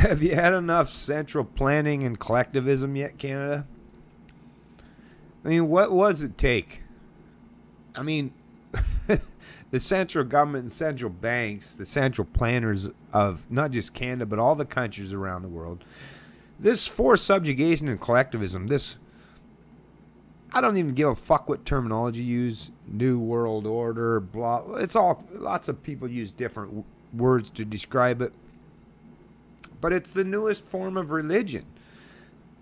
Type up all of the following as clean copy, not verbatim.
Have you had enough central planning and collectivism yet, Canada? I mean, what does it take? I mean, the central government and central banks, the central planners of not just Canada, but all the countries around the world, this forced subjugation and collectivism, this, I don't even give a fuck what terminology you use, New World Order, blah, it's all, lots of people use different words to describe it, but it's the newest form of religion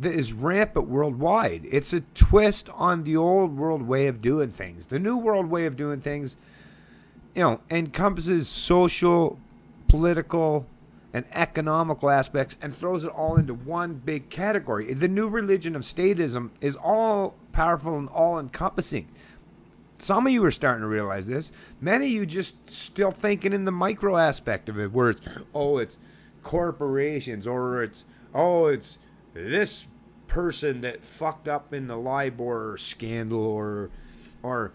that is rampant worldwide. It's a twist on the old world way of doing things. The new world way of doing things, you know, encompasses social, political, and economical aspects and throws it all into one big category. The new religion of statism is all powerful and all encompassing. Some of you are starting to realize this. Many of you just still thinking in the micro aspect of it, where it's corporations, or it's this person that fucked up in the LIBOR scandal, or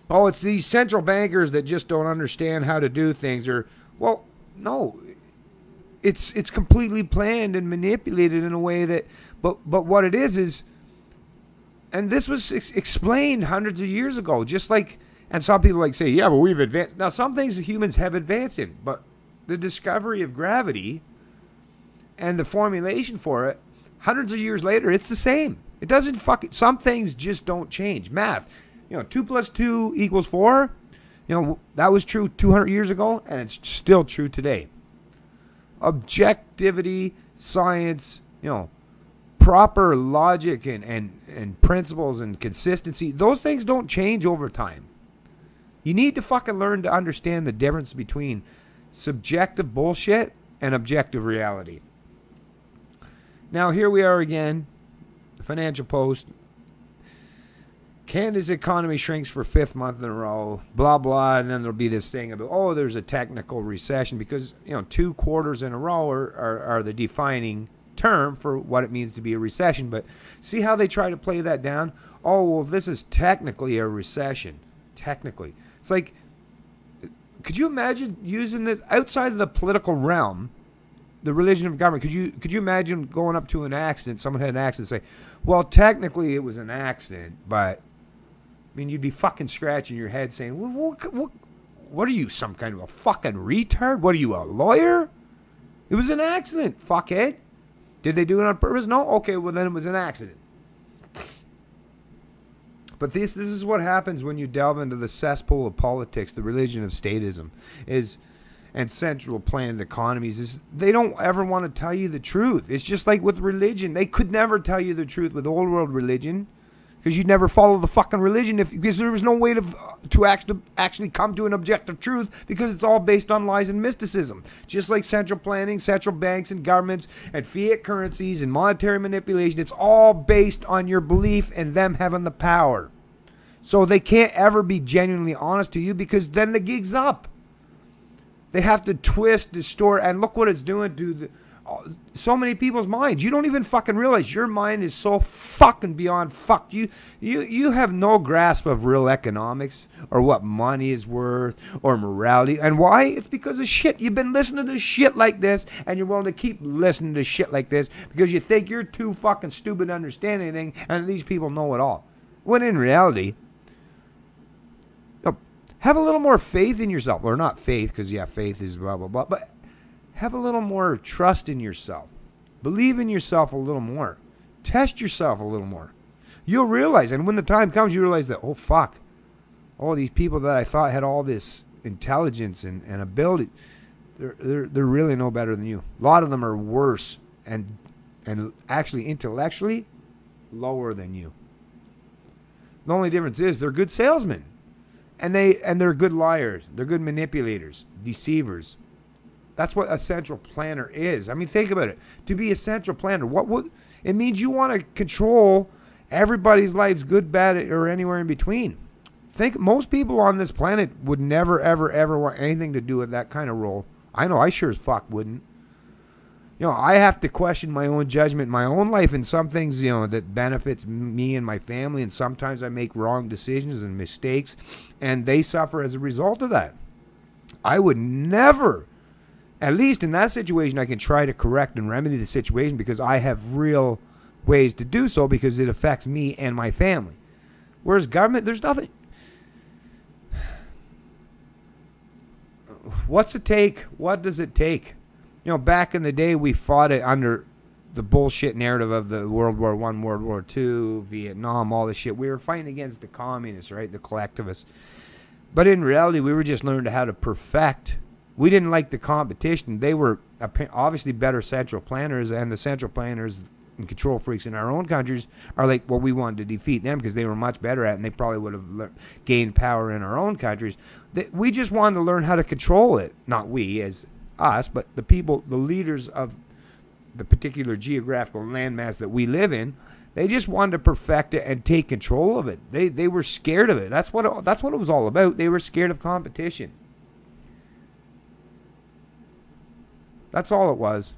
it's these central bankers that just don't understand how to do things, or, well, no, it's completely planned and manipulated in a way that, but what it is, and this was explained hundreds of years ago, just like, and some people like say, yeah, but we've advanced. Now, some things humans have advanced in, but the discovery of gravity and the formulation for it, hundreds of years later, it's the same. It doesn't some things just don't change. Math, 2 + 2 = 4. That was true 200 years ago, and it's still true today. Objectivity, science, proper logic and principles and consistency, those things don't change over time. You need to fucking learn to understand the difference between subjective bullshit and objective reality. Now, here we are again, the Financial Post. Canada's economy shrinks for 5th month in a row, blah, blah, and then there'll be this thing about, there's a technical recession because, 2 quarters in a row are the defining term for what it means to be a recession. But see how they try to play that down? This is technically a recession. Technically. It's like, could you imagine using this outside of the political realm, the religion of government? Could you imagine going up to an accident, someone had an accident, and say, well, technically it was an accident, but, you'd be fucking scratching your head saying, what are you, some kind of a fucking retard? What are you, a lawyer? It was an accident, fuckhead. Did they do it on purpose? No? Okay, well then it was an accident. But this is what happens when you delve into the cesspool of politics, the religion of statism, and central planned economies, is they don't ever want to tell you the truth. It's just like with religion. They could never tell you the truth with old world religion, because you'd never follow the fucking religion because there was no way to actually come to an objective truth, because it's all based on lies and mysticism. Just like central planning, central banks and governments and fiat currencies and monetary manipulation, it's all based on your belief in them having the power. So they can't ever be genuinely honest to you, because then the gig's up. They have to twist, distort, and look what it's doing to so many people's minds. You don't even fucking realize your mind is so fucking beyond fucked. You have no grasp of real economics or what money is worth or morality. And why? It's because of shit. You've been listening to shit like this, and you're willing to keep listening to shit like this because you think you're too fucking stupid to understand anything, and these people know it all. When in reality, have a little more faith in yourself. Or not faith, because faith is blah, blah, blah. But have a little more trust in yourself. Believe in yourself a little more. Test yourself a little more. You'll realize, and when the time comes, you realize that, fuck. All these people that I thought had all this intelligence and ability, they're really no better than you. A lot of them are worse and actually intellectually lower than you. The only difference is they're good salesmen. And they're good liars. They're good manipulators, deceivers. That's what a central planner is. Think about it. To be a central planner, it means you want to control everybody's lives, good, bad, or anywhere in between. Most people on this planet would never, ever, ever want anything to do with that kind of role. I know I sure as fuck wouldn't. I have to question my own judgment in my own life, and some things, that benefits me and my family, and sometimes I make wrong decisions and mistakes, and they suffer as a result of that. I would never At least in that situation, I can try to correct and remedy the situation because I have real ways to do so because it affects me and my family. Whereas government, there's nothing. What's it take? What does it take? You know, back in the day, we fought it under the bullshit narrative of the World War I, World War II, Vietnam, all this shit. We were fighting against the communists, right? The collectivists. But in reality, we were just learning how to perfect. We didn't like the competition. They were obviously better central planners, and the central planners and control freaks in our own countries are like, well, we wanted to defeat them because they were much better at it, and they probably would have gained power in our own countries. We just wanted to learn how to control it. Not we as us, but the people, the leaders of the particular geographical landmass that we live in. They just wanted to perfect it and take control of it. They were scared of it. That's what it was all about. They were scared of competition. That's all it was.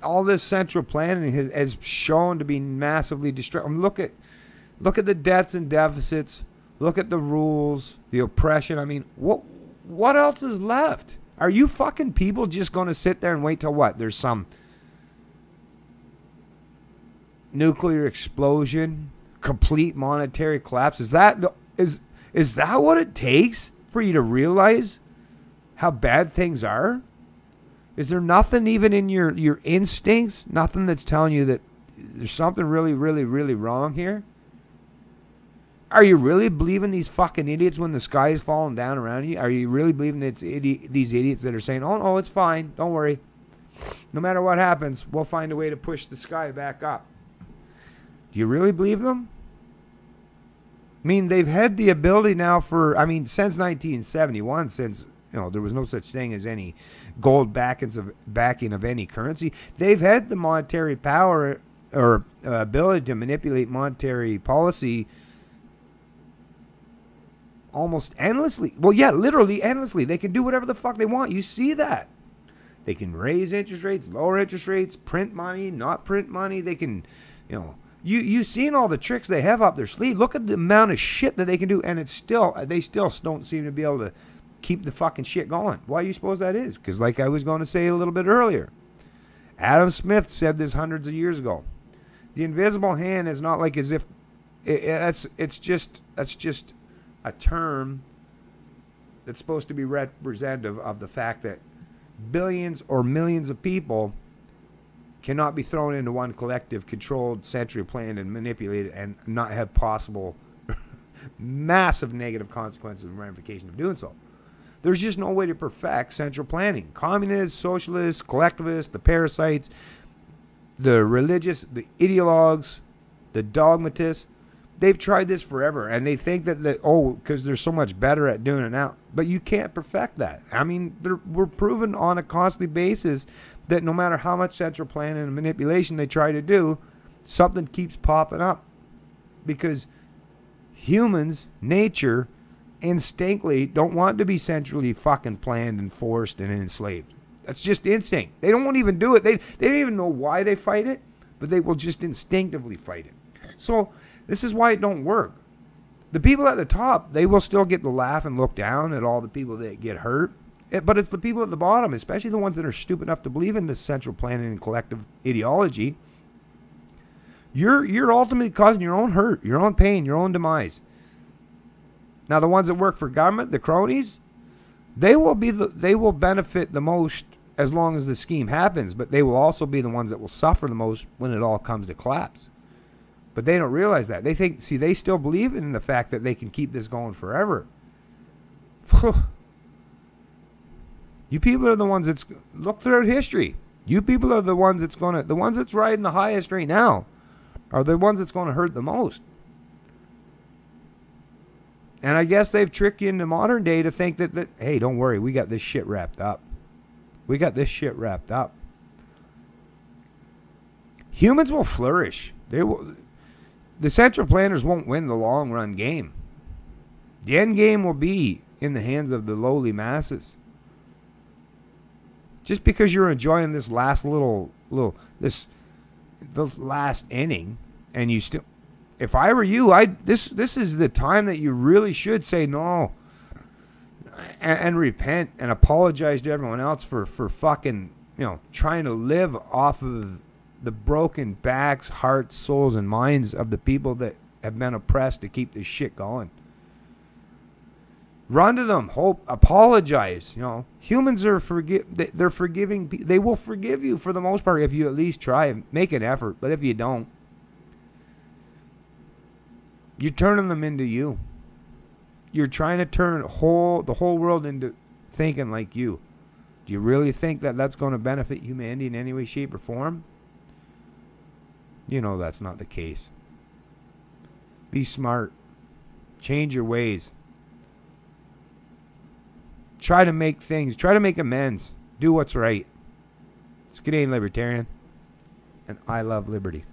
All this central planning has shown to be massively destructive. Look at the debts and deficits. Look at the rules, the oppression. I mean, what else is left? Are you fucking people just going to sit there and wait till what? There's some nuclear explosion, complete monetary collapse. Is that what it takes for you to realize how bad things are? Is there nothing even in your instincts, nothing that's telling you that there's something really, really, really wrong here? Are you really believing these fucking idiots when the sky is falling down around you? Are you really believing that it's these idiots that are saying, oh, no, it's fine, don't worry. No matter what happens, we'll find a way to push the sky back up. Do you really believe them? I mean, they've had the ability now since 1971, since there was no such thing as any gold backing of any currency. They've had the monetary power or ability to manipulate monetary policy almost endlessly. Well, yeah, literally endlessly. They can do whatever the fuck they want. You see that. They can raise interest rates, lower interest rates, print money, not print money. They can, you've seen all the tricks they have up their sleeve. Look at the amount of shit that they can do, and they still don't seem to be able to keep the fucking shit going. Why do you suppose that is? Because like I was going to say a little bit earlier, Adam Smith said this hundreds of years ago. The invisible hand is not like as if that's just a term that's supposed to be representative of the fact that billions or millions of people cannot be thrown into one collective, controlled, centrally planned, and manipulated, and not have possible massive negative consequences and ramifications of doing so. There's just no way to perfect central planning. Communists, socialists, collectivists, the parasites, the religious, the ideologues, the dogmatists, they've tried this forever, and they think that because they're so much better at doing it now. But you can't perfect that. I mean, we're proven on a constantly basis that no matter how much central planning and manipulation they try to do, something keeps popping up. Because humans, nature, instinctively don't want to be centrally fucking planned and forced and enslaved. That's just instinct. They don't even do it. They don't even know why they fight it, but they will just instinctively fight it. So this is why it don't work. The people at the top, they will still get to laugh and look down at all the people that get hurt. But it's the people at the bottom, especially the ones that are stupid enough to believe in this central planning and collective ideology. You're ultimately causing your own hurt, your own pain, your own demise. Now, the ones that work for government, the cronies, they will benefit the most as long as the scheme happens, but they will also be the ones that will suffer the most when it all comes to collapse. But they don't realize that. They still believe in the fact that they can keep this going forever. You people are the ones that's, look throughout history. You people are the ones that's riding the highest right now are the ones that's going to hurt the most. And I guess they've tricked you into modern day to think that, hey, don't worry, we got this shit wrapped up. We got this shit wrapped up. Humans will flourish. The central planners won't win the long run game. The end game will be in the hands of the lowly masses. Just because you're enjoying this last this last inning, and you still, if I were you, this is the time that you really should say no. and repent and apologize to everyone else for fucking, trying to live off of the broken backs, hearts, souls, and minds of the people that have been oppressed to keep this shit going. Run to them, hope, apologize. Humans are they're forgiving. They will forgive you for the most part if you at least try and make an effort. But if you don't, you're turning them into you. You're trying to turn the whole world into thinking like you. Do you really think that that's going to benefit humanity in any way, shape, or form? That's not the case. Be smart. Change your ways. Try to make amends. Do what's right. It's Canadian Libertarian, and I love liberty.